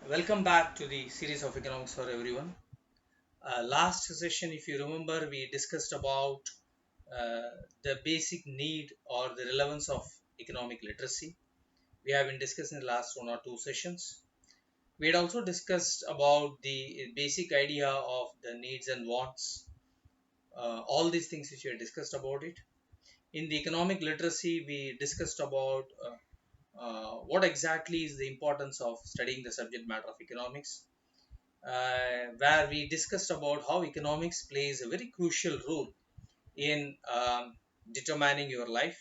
Welcome back to the series of economics for everyone. Last session, if you remember, we discussed about uh, the basic need or the relevance of economic literacy. We have been discussing the last one or two sessions. We had also discussed about the basic idea of the needs and wants. All these things which we had discussed about it. In the economic literacy, we discussed about what exactly is the importance of studying the subject matter of economics, where we discussed about how economics plays a very crucial role in determining your life.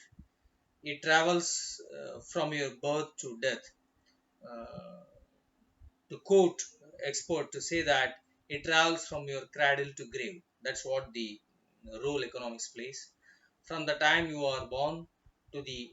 It travels from your birth to death. Uh, to quote expert to say that it travels from your cradle to grave. That's what the role economics plays. From the time you are born to the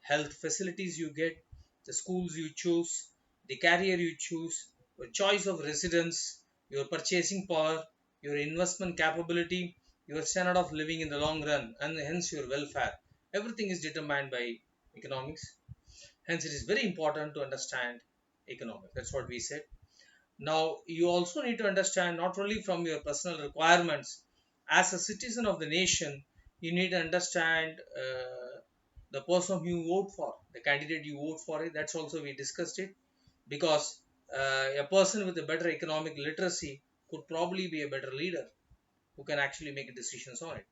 health facilities you get, the schools you choose, the career you choose, your choice of residence, your purchasing power, your investment capability, your standard of living in the long run, and hence your welfare. Everything is determined by economics. Hence, it is very important to understand economics. That's what we said. Now, you also need to understand not only from your personal requirements, as a citizen of the nation, you need to understand the person you vote for, the candidate you vote for. It. That's also we discussed it because a person with a better economic literacy could probably be a better leader who can actually make decisions on it,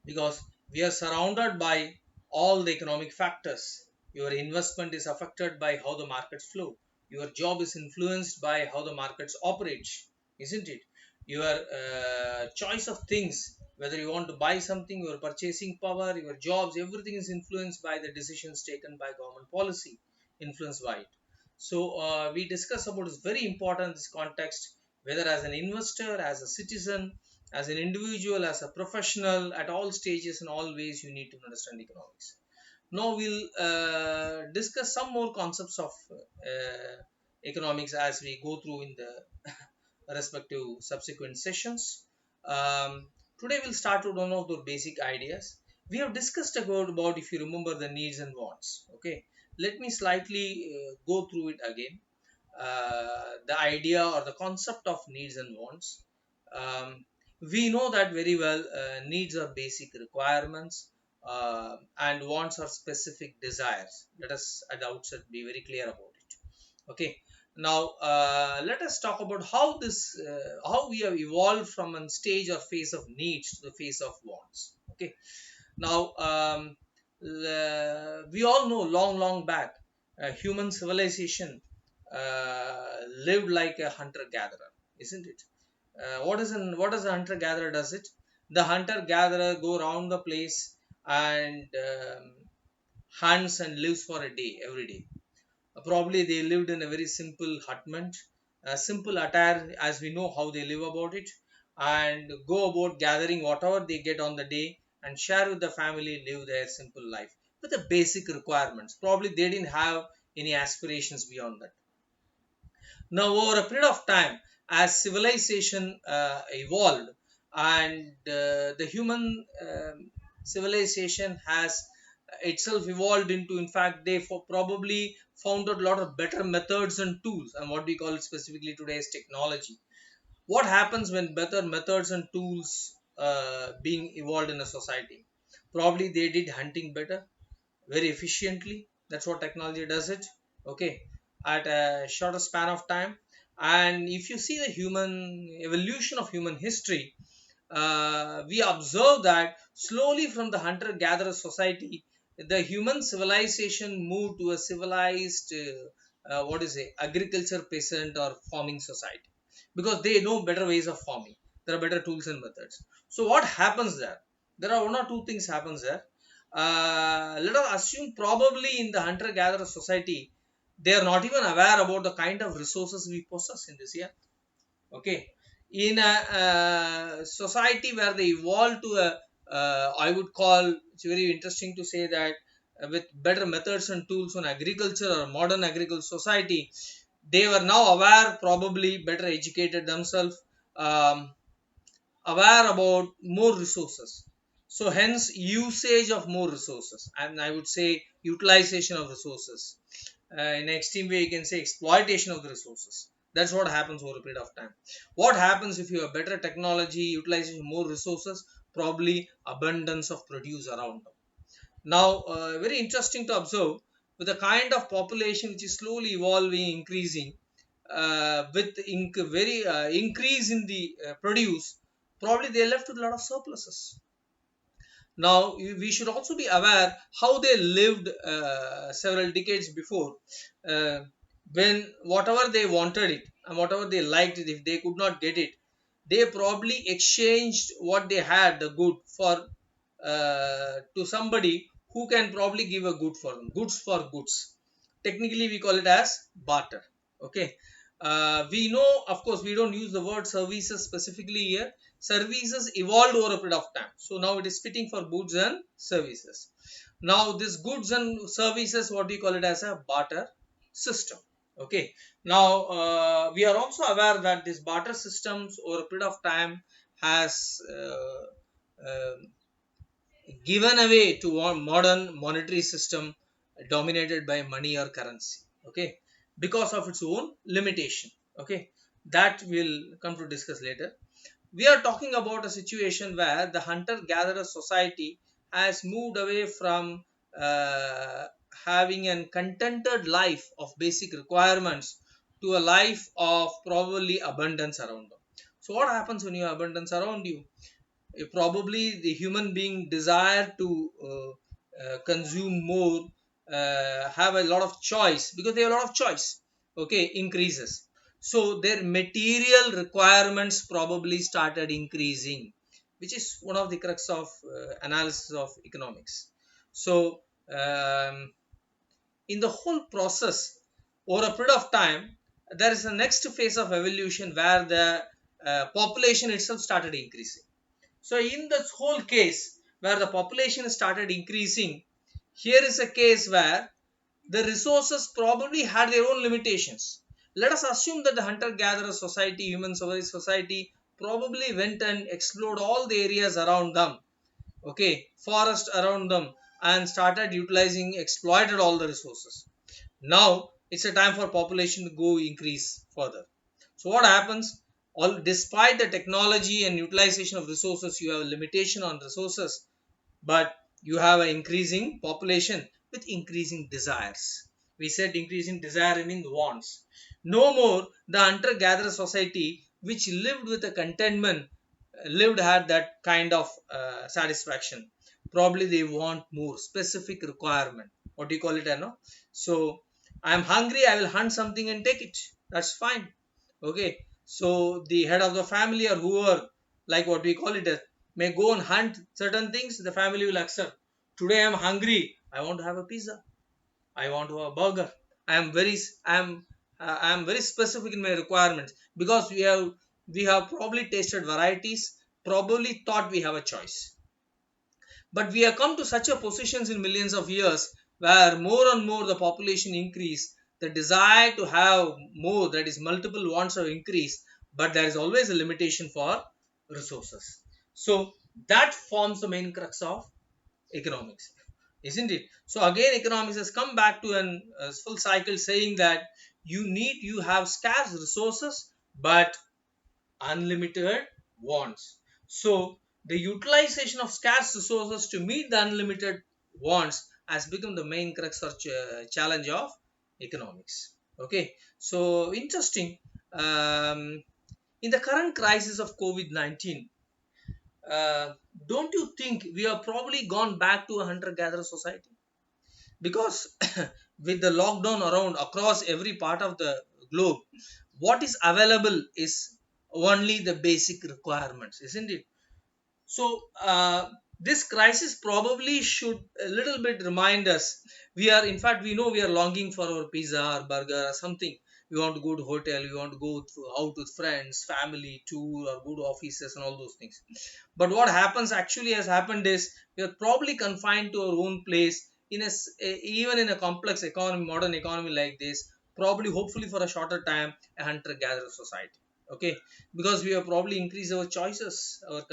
because we are surrounded by all the economic factors. Your investment is affected by how the markets flow. Your job is influenced by how the markets operate, isn't it? Your choice of things, whether you want to buy something, your purchasing power, your jobs, everything is influenced by the decisions taken by government policy, influenced by it. So we discuss about it's very important this context, whether as an investor, as a citizen, as an individual, as a professional, at all stages and all ways you need to understand economics. Now we'll discuss some more concepts of economics as we go through in the respective subsequent sessions. um, Today we'll start with one of the basic ideas we have discussed about, if you remember, the needs and wants. Okay, let me slightly go through it again. The idea or the concept of needs and wants. Um, we know that very well. Needs are basic requirements, and wants are specific desires. Let us at the outset be very clear about it. Okay. Now let us talk about how we have evolved from a stage or phase of needs to the phase of wants. Okay. Now, we all know long back, human civilization lived like a hunter gatherer, isn't it? What does a hunter gatherer does it? The hunter gatherer go around the place and hunts and lives for a day every day. Probably they lived in a very simple hutment, a simple attire as we know how they live about it, and go about gathering whatever they get on the day and share with the family, live their simple life with the basic requirements. Probably they didn't have any aspirations beyond that. Now, over a period of time, as civilization evolved and the human civilization has itself evolved into, in fact, they probably found out a lot of better methods and tools, and what we call specifically today as technology. What happens when better methods and tools being evolved in a society? Probably they did hunting better, very efficiently. That's what technology does it. Okay, at a shorter span of time. And if you see the human evolution of human history, we observe that slowly from the hunter gatherer society, the human civilization moved to a civilized what is it, agriculture peasant or farming society, because they know better ways of farming. There are better tools and methods. So what happens there? There are one or two things happens there. Let us assume probably in the hunter gatherer society, they are not even aware about the kind of resources we possess in this year. Okay, in a society where they evolve to a I would call, it's very interesting to say that with better methods and tools on agriculture or modern agricultural society, they were now aware, probably better educated themselves, um, aware about more resources. So hence usage of more resources, and I would say utilization of resources. in extreme way you can say exploitation of the resources. That's what happens over a period of time. What happens if you have better technology, utilization more resources, probably abundance of produce around them. Now, very interesting to observe, with the kind of population which is slowly evolving, increasing, with very increase in the produce, probably they are left with a lot of surpluses. Now, we should also be aware how they lived several decades before, uh, when whatever they wanted it and whatever they liked it, if they could not get it, they probably exchanged what they had, the good, for to somebody who can probably give a good for them, goods for goods. Technically, we call it as barter. Okay. We know, of course, we don't use the word services specifically here. Services evolved over a period of time, so now it is fitting for goods and services. Now this goods and services, what we call it as a barter system. Okay. Now, we are also aware that this barter systems over a period of time has given away to a modern monetary system dominated by money or currency. Okay, because of its own limitation. Okay, that we'll come to discuss later. We are talking about a situation where the hunter gatherer society has moved away from uh, having a contented life of basic requirements to a life of probably abundance around them. So what happens when you have abundance around you? Probably the human being desire to consume more, have a lot of choice, because they have a lot of choice. Okay, increases, so their material requirements probably started increasing, which is one of the crux of analysis of economics. So in the whole process, over a period of time, there is a next phase of evolution where the population itself started increasing. So in this whole case where the population started increasing, here is a case where the resources probably had their own limitations. Let us assume that the hunter-gatherer society, human civilized society, probably went and explored all the areas around them, okay, forest around them, and started utilizing, exploited all the resources. Now it's a time for population to go increase further. So what happens? All despite the technology and utilization of resources, you have a limitation on resources, but you have an increasing population with increasing desires. We said increasing desire means wants. No more the hunter-gatherer society which lived with a contentment, lived had that kind of satisfaction. Probably they want more specific requirement. What do you call it? I know. So I am hungry. I will hunt something and take it. That's fine. Okay. So the head of the family or whoever, like what we call it, may go and hunt certain things. The family will accept. Today I am hungry. I want to have a pizza. I want to have a burger. I am very specific in my requirements, because we have probably tasted varieties, probably thought we have a choice. But we have come to such a positions in millions of years where more and more the population increase, the desire to have more, that is multiple wants have increased, but there is always a limitation for resources. So that forms the main crux of economics, isn't it? So again, economics has come back to an full cycle saying that you have scarce resources but unlimited wants. So the utilization of scarce resources to meet the unlimited wants has become the main crux or challenge of economics. Okay, so interesting. Um, in the current crisis of COVID-19, uh, don't you think we have probably gone back to a hunter-gatherer society? Because with the lockdown around across every part of the globe, what is available is only the basic requirements, isn't it? So this crisis probably should a little bit remind us. We are, in fact, we know we are longing for our pizza or burger or something. We want to go to hotel. We want to go out with friends, family, tour, or go to offices and all those things. But what happens actually has happened is we are probably confined to our own place in even in a complex economy, modern economy like this. Probably, hopefully, for a shorter time, a hunter-gatherer society. Okay, because we have probably increased our choices, our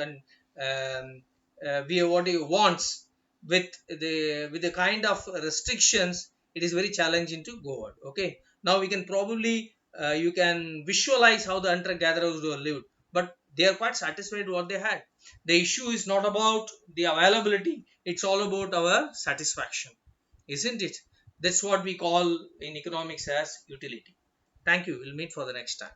we have what he wants with the kind of restrictions. it is very challenging to go out. Okay, now we can probably you can visualize how the hunter gatherers were lived, but they are quite satisfied with what they had. The issue is not about the availability, it's all about our satisfaction, isn't it? That's what we call in economics as utility. Thank you, we'll meet for the next time.